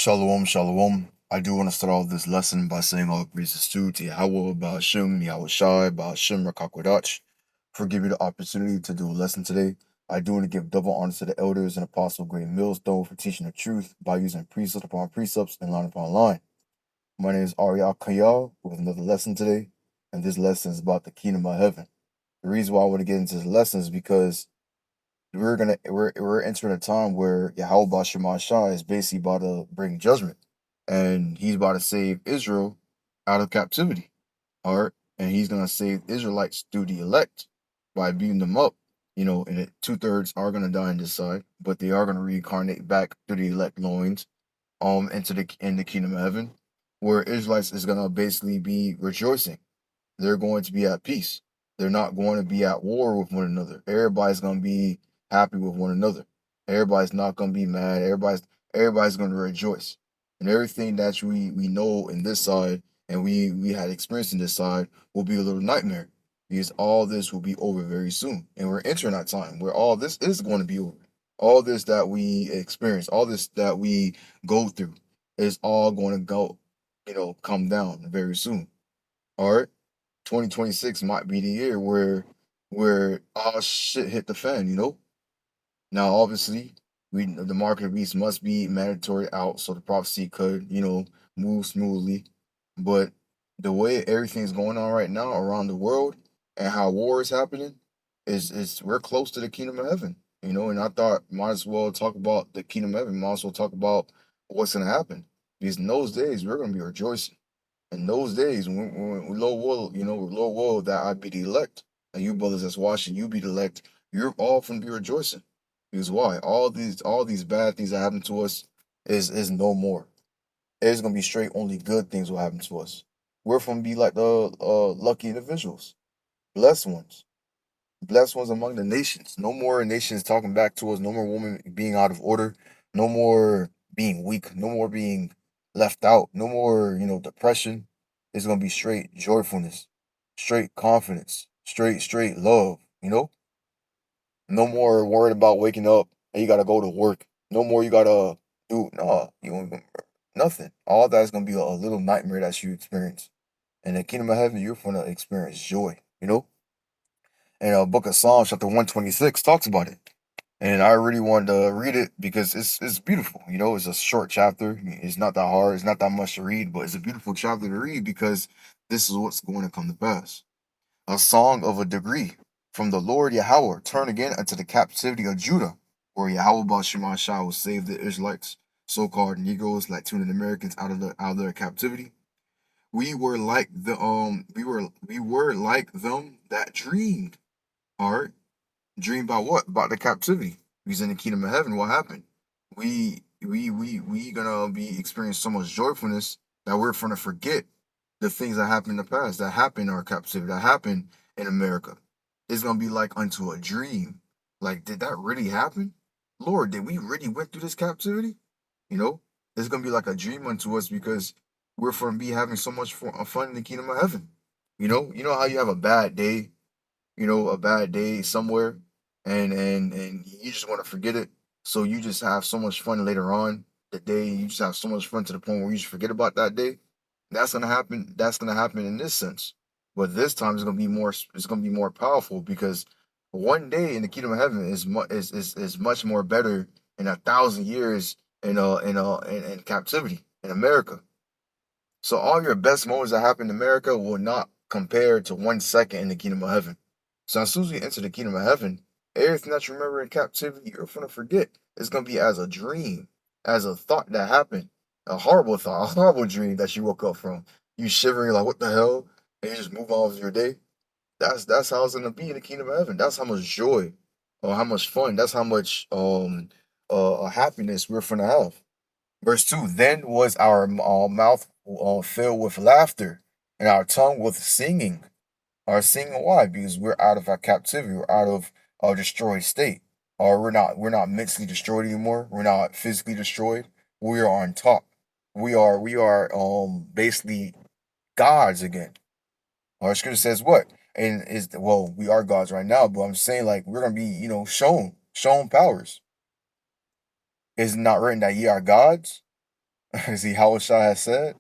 Shalom, shalom. I do want to start off this lesson by saying all praises to YAHAWAH, BAHASHAM, YAHAWASHI, BAHASHAM, QADASH, for giving me the opportunity to do a lesson today. I do want to give double honors to the elders and apostle GREATMILLSTONE for teaching the truth by using precept upon precepts and line upon line. My name is RAWCHAA with another lesson today, and this lesson is about the kingdom of heaven. The reason why I want to get into this lesson is because we're entering a time where Yahawah is basically about to bring judgment, and he's about to save Israel out of captivity. All right, and he's gonna save Israelites through the elect by beating them up. And 2/3 are gonna die on this side, but they are gonna reincarnate back through the elect loins, in the kingdom of heaven, where Israelites is gonna basically be rejoicing. They're going to be at peace. They're not going to be at war with one another. Everybody's going to be happy with one another. Everybody's not going to be mad. Everybody's going to rejoice. And everything that we know in this side and we had experienced in this side will be a little nightmare, because all this will be over very soon. And we're entering that time where all this is going to be over. All this that we experience, all this that we go through is all going to come down very soon. All right. 2026 might be the year where all shit hit the fan. Now, obviously, the market beast must be mandatory out so the prophecy could, move smoothly. But the way everything's going on right now around the world and how war is happening is we're close to the kingdom of heaven. And I thought might as well talk about the kingdom of heaven, might as well talk about what's gonna happen. Because in those days we're gonna be rejoicing. In those days, when Lord will, Lord will that I be the elect, and you brothers that's watching, you be the elect, you're all from be rejoicing. Because why? All these bad things that happen to us is no more. It's gonna be straight only good things will happen to us. We're from be like the lucky individuals, blessed ones, blessed ones among the nations. No more nations talking back to us. No more women being out of order. No more being weak. No more being left out. No more, depression. It's gonna be straight joyfulness, straight confidence, straight love. No more worried about waking up and you gotta go to work. No more you gotta do nothing. All that's gonna be a little nightmare that you experience. In the kingdom of heaven, you're gonna experience joy. And book of Psalms, chapter 126, talks about it. And I really wanted to read it because it's beautiful. It's a short chapter. It's not that hard. It's not that much to read, but it's a beautiful chapter to read because this is what's going to come to pass. A song of a degree from the Lord Yahweh, turn again unto the captivity of Judah, where Yahweh Shah will save the Israelites, so-called Negroes, Latino Americans out of their captivity. We were like we were like them that dreamed. All right. Dream about what? About the captivity. Because in the kingdom of heaven, what happened? We gonna be experiencing so much joyfulness that we're gonna forget the things that happened in the past, that happened in our captivity, that happened in America. It's gonna be like unto a dream. Like, did that really happen? Lord, did we really went through this captivity? You know, it's gonna be like a dream unto us because we're gonna be having so much fun in the kingdom of heaven. You know how you have a bad day, a bad day somewhere, and you just want to forget it. So you just have so much fun later on the day. You just have so much fun to the point where you just forget about that day. That's gonna happen. That's gonna happen in this sense, but this time it's gonna be more. It's gonna be more powerful because one day in the kingdom of heaven is much more better in 1,000 years in captivity in America. So all your best moments that happen in America will not compare to 1 second in the kingdom of heaven. So as soon as you enter the kingdom of heaven, everything that you remember in captivity, you're gonna forget. It's gonna be as a dream, as a thought that happened, a horrible thought, a horrible dream that you woke up from. You shivering like, what the hell? And you just move on with your day. That's how it's gonna be in the kingdom of heaven. That's how much joy, or how much fun. That's how much happiness we're gonna have. Verse 2, then was our mouth filled with laughter and our tongue with singing. Our singing, why? Because we're out of our captivity. We're out of our destroyed state. Or we're not mentally destroyed anymore. We're not physically destroyed. We are on top. We are basically gods again. Our scripture says what? And is well, we are gods right now, but I'm saying like we're gonna be, shown powers. Is it not written that ye are gods? as Yahushua has said.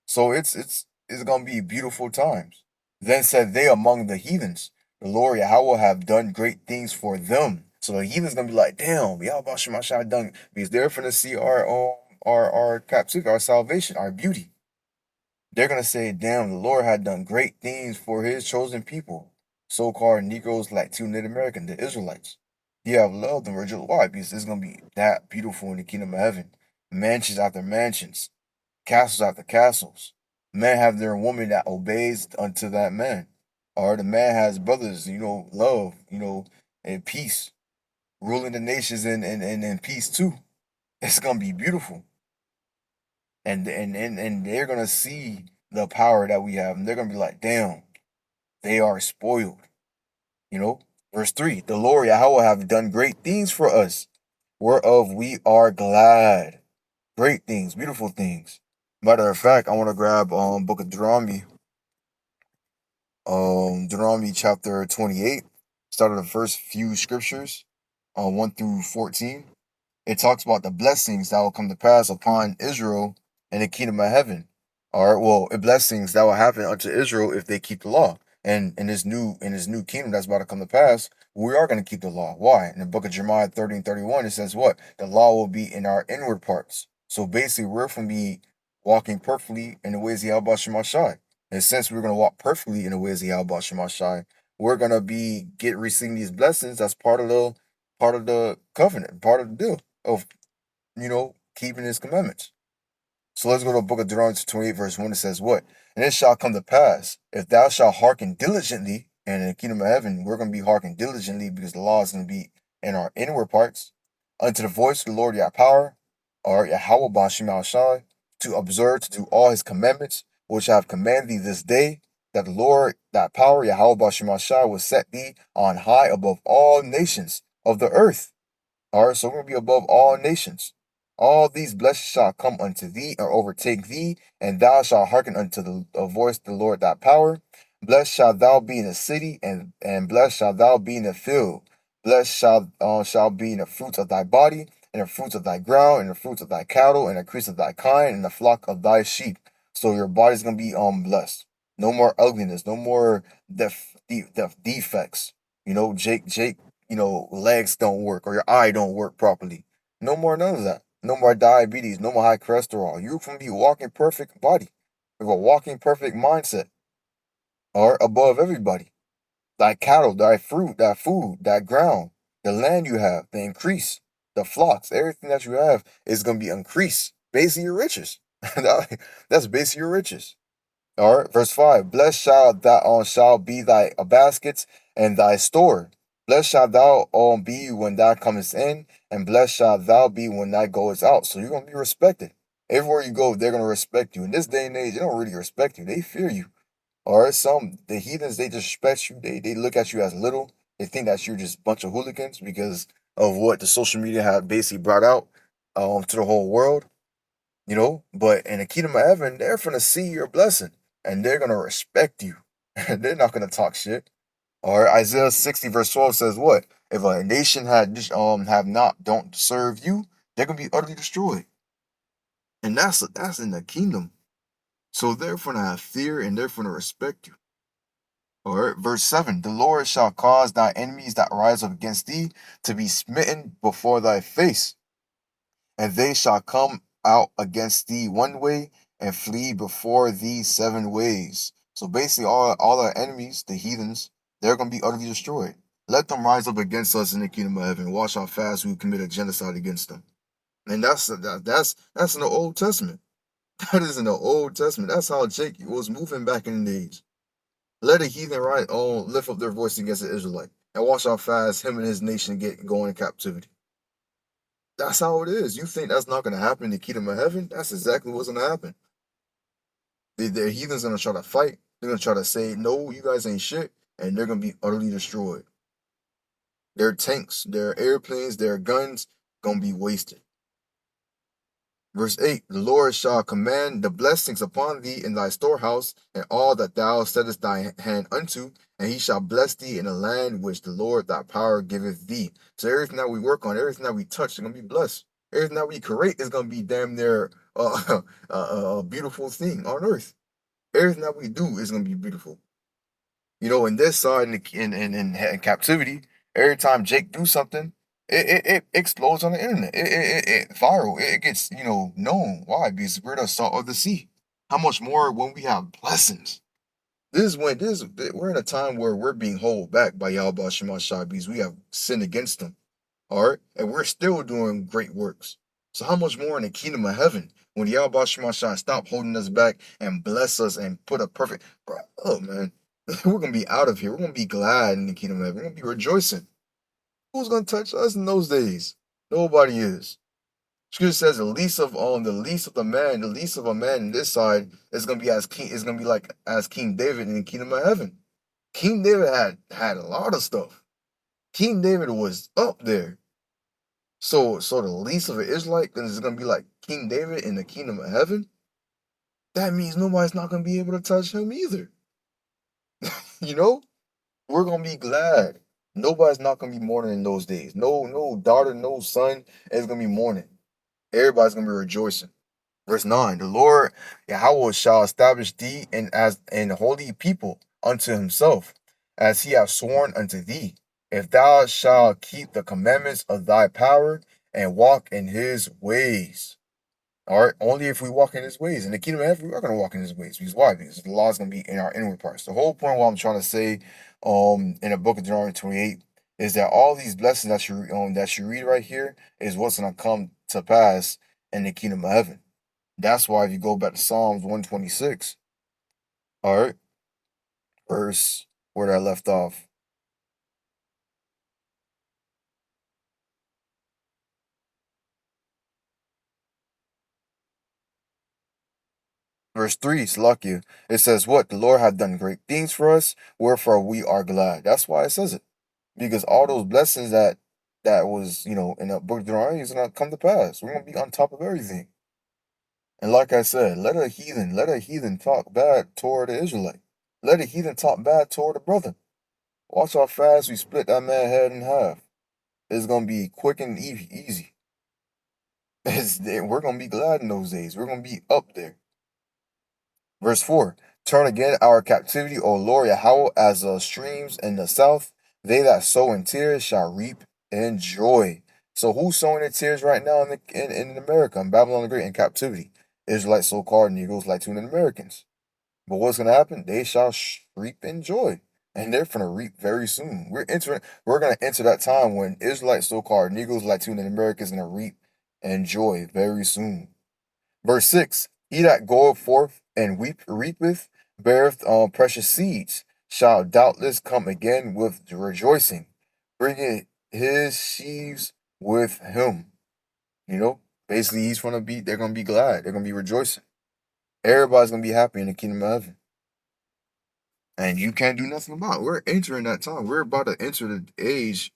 So it's gonna be beautiful times. Then said they among the heathens, the Lord Yahweh have done great things for them. So the heathens gonna be like, damn, Yahweh Shemashah done, because they're finna see our captivity, our salvation, our beauty. They're gonna say, damn, the Lord had done great things for his chosen people, so-called Negroes, Latino, Native American, the Israelites. He have loved them, Virgil. Why? Because it's gonna be that beautiful in the kingdom of heaven. Mansions after mansions, castles after castles. Men have their woman that obeys unto that man. Or the man has brothers, love, and peace. Ruling the nations in peace too. It's gonna be beautiful. And they're gonna see the power that we have, and they're gonna be like, damn, they are spoiled. You know? Verse 3, the Lord Yahweh have done great things for us, whereof we are glad. Great things, beautiful things. Matter of fact, I want to grab Book of Deuteronomy chapter 28, start of the first few scriptures, 1 through 14. It talks about the blessings that will come to pass upon Israel in the kingdom of heaven. All right, well, blessings that will happen unto Israel if they keep the law. And in this new kingdom that's about to come to pass, we are going to keep the law. Why? In the book of Jeremiah 30 and 31, it says what? The law will be in our inward parts. So basically, we're going to be walking perfectly in the ways of Yahweh Shemashai. And since we're going to walk perfectly in the ways of Yahweh Shemashai, we're going to be receiving these blessings as part of the covenant, part of the deal of keeping his commandments. So let's go to the book of Deuteronomy 28, verse 1. It says, what? And it shall come to pass, if thou shalt hearken diligently, and in the kingdom of heaven, we're going to be hearkening diligently because the law is going to be in our inward parts, unto the voice of the Lord your power, or Yahweh Bashim Shai, to observe to do all his commandments, which I have commanded thee this day, that the Lord, that power, Yahweh Bashim Shai, will set thee on high above all nations of the earth. All right, so we're going to be above all nations. All these blessings shall come unto thee or overtake thee, and thou shalt hearken unto the voice of the Lord thy power. Blessed shalt thou be in the city, and blessed shalt thou be in the field. Blessed shall be in the fruits of thy body, and the fruits of thy ground, and the fruits of thy cattle, and the increase of thy kind, and the flock of thy sheep. So your body's gonna be blessed. No more ugliness, no more defects. Jake, legs don't work or your eye don't work properly. No more none of that. No more diabetes, no more high cholesterol. You can be walking perfect body with a walking perfect mindset or above everybody. Thy cattle, thy fruit, thy food, thy ground, the land you have, the increase, the flocks, everything that you have is gonna be increased. Basically your riches. That's basically your riches. All right, verse 5. Blessed shall be thy baskets and thy store. Blessed shalt thou be when thou comest in, and blessed shalt thou be when thou goest out. So you're gonna be respected. Everywhere you go, they're gonna respect you. In this day and age, they don't really respect you. They fear you. All right, the heathens, they disrespect you. They look at you as little. They think that you're just a bunch of hooligans because of what the social media have basically brought out to the whole world. But in the kingdom of heaven, they're gonna see your blessing and they're gonna respect you. And they're not gonna talk shit. Or Isaiah 60 verse 12 says what? If a nation have not don't serve you, they're gonna be utterly destroyed. And that's in the kingdom. So they're gonna have fear and they're gonna respect you. All right, verse 7, the Lord shall cause thy enemies that rise up against thee to be smitten before thy face, and they shall come out against thee one way and flee before thee 7 ways. So basically, all our enemies, the heathens, they're going to be utterly destroyed. Let them rise up against us in the kingdom of heaven. Watch how fast we commit a genocide against them. And that's in the Old Testament. That is in the Old Testament. That's how Jake was moving back in the days. Let a heathen lift up their voice against the Israelite, and watch how fast him and his nation get going in captivity. That's how it is. You think that's not going to happen in the kingdom of heaven? That's exactly what's going to happen. The heathens going to try to fight. They're going to try to say, no, you guys ain't shit. And they're going to be utterly destroyed. Their tanks, their airplanes, their guns going to be wasted. Verse 8, the Lord shall command the blessings upon thee in thy storehouse, and all that thou settest thy hand unto, and he shall bless thee in the land which the Lord thy power giveth thee. So everything that we work on, everything that we touch, is going to be blessed. Everything that we create is gonna be damn near a beautiful thing on earth. Everything that we do is gonna be beautiful. You know, in this side in captivity, every time Jake do something, it explodes on the internet. It viral. It gets, known. Why? Because we're the salt of the sea. How much more when we have blessings? We're in a time where we're being held back by Yahweh Shema Shai because we have sinned against them. All right, and we're still doing great works. So how much more in the kingdom of heaven when Yahweh Shema Shai stop holding us back and bless us and put a perfect, bro? Oh man, we're gonna be out of here. We're gonna be glad in the kingdom of heaven. We're gonna be rejoicing. Who's gonna touch us in those days? Nobody is. Scripture says the least of a man in this side is gonna be as king. Is gonna be like as King David in the kingdom of heaven. King David had a lot of stuff. King David was up there. So the least of an Israelite is gonna be like King David in the kingdom of heaven. That means nobody's not gonna be able to touch him either. You know, we're gonna be glad. Nobody's not gonna be mourning in those days. No daughter, no son is gonna be mourning. Everybody's gonna be rejoicing. Verse 9, the Lord Yahweh shall establish thee in holy people unto himself, as he hath sworn unto thee, if thou shalt keep the commandments of thy power and walk in his ways. All right, only if we walk in his ways. In the kingdom of heaven, we are going to walk in his ways. Because why? Because the law is going to be in our inward parts. The whole point of what I'm trying to say in the book of Deuteronomy 28 is that all these blessings that you read right here is what's going to come to pass in the kingdom of heaven. That's why if you go back to Psalms 126, all right, verse where I left off. Verse 3, Salakia, it says, what? The Lord hath done great things for us, wherefore we are glad. That's why it says it. Because all those blessings that was, in the book of Deuteronomy is gonna come to pass. We're gonna be on top of everything. And like I said, let a heathen talk bad toward the Israelite. Let a heathen talk bad toward a brother. Watch how fast we split that man head in half. It's gonna be quick and easy. We're gonna be glad in those days. We're gonna be up there. Verse 4, turn again our captivity, O Lord Yahweh, as the streams in the south. They that sow in tears shall reap in joy. So who's sowing in tears right now in America, in Babylon the Great, in captivity? Israelites, so-called Negroes, like to Americans. But what's going to happen? They shall reap in joy. And they're going to reap very soon. We're going to enter that time when Israelites, so-called Negroes, Latino Americans, going to reap in joy very soon. Verse 6, he that goeth forth and reapeth, beareth precious seeds, shall doubtless come again with rejoicing, bringing his sheaves with him. Basically, they're gonna be glad, they're gonna be rejoicing. Everybody's gonna be happy in the kingdom of heaven. And you can't do nothing about it. We're entering that time. We're about to enter the age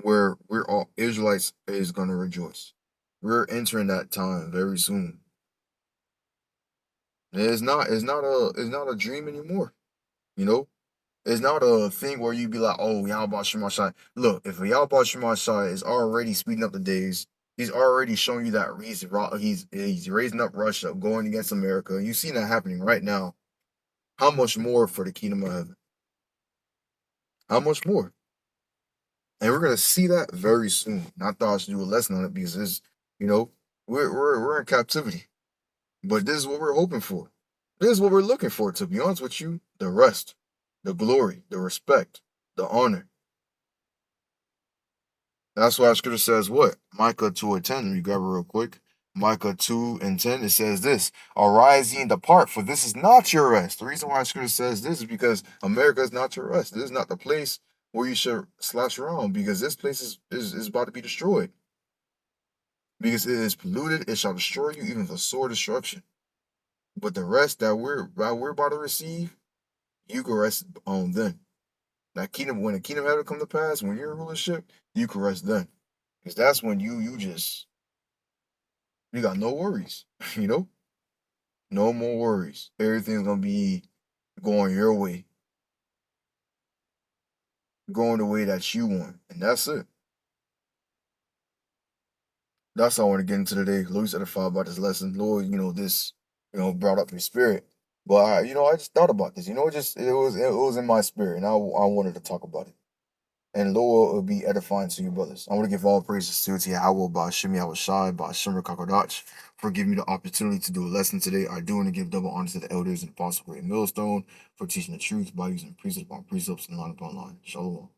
where we're all Israelites is gonna rejoice. We're entering that time very soon. It's not a dream anymore. You know, it's not a thing where you be like, oh, Yahweh Shema Shai. Look, if Yahweh Shema Shai is already speeding up the days, he's already showing you that he's raising up Russia, going against America. You see that happening right now. How much more for the kingdom of heaven? How much more? And we're gonna see that very soon. And I thought I should do a lesson on it because you know, we're in captivity. But this is what we're hoping for. This is what we're looking for, to be honest with you. The rest, the glory, the respect, the honor. That's why scripture says what? Micah 2 and 10. Let me grab it real quick. Micah 2 and 10, it says this: arise ye and depart, for this is not your rest. The reason why scripture says this is because America is not your rest. This is not the place where you should slash around, because this place is about to be destroyed. Because it is polluted, it shall destroy you, even for sore destruction. But the rest that we're about to receive, you can rest on then. That kingdom, when the kingdom of heaven come to pass, when you're in rulership, you can rest then. Because that's when you got no worries, you know? No more worries. Everything's gonna be going your way, going the way that you want. And that's it. That's all I want to get into today. Lord, edified about this lesson. Lord, this, brought up your spirit. But I just thought about this. Just it was in my spirit, and I wanted to talk about it. And Lord will be edifying to you, brothers. I want to give all praises to Yahawah, BAHASHAM, YAHAWASHI, BAHASHAM, QADASH, for giving me the opportunity to do a lesson today. I do want to give double honor to the elders and apostle Millstone for teaching the truth by using precept upon precepts and line upon line. Shalom.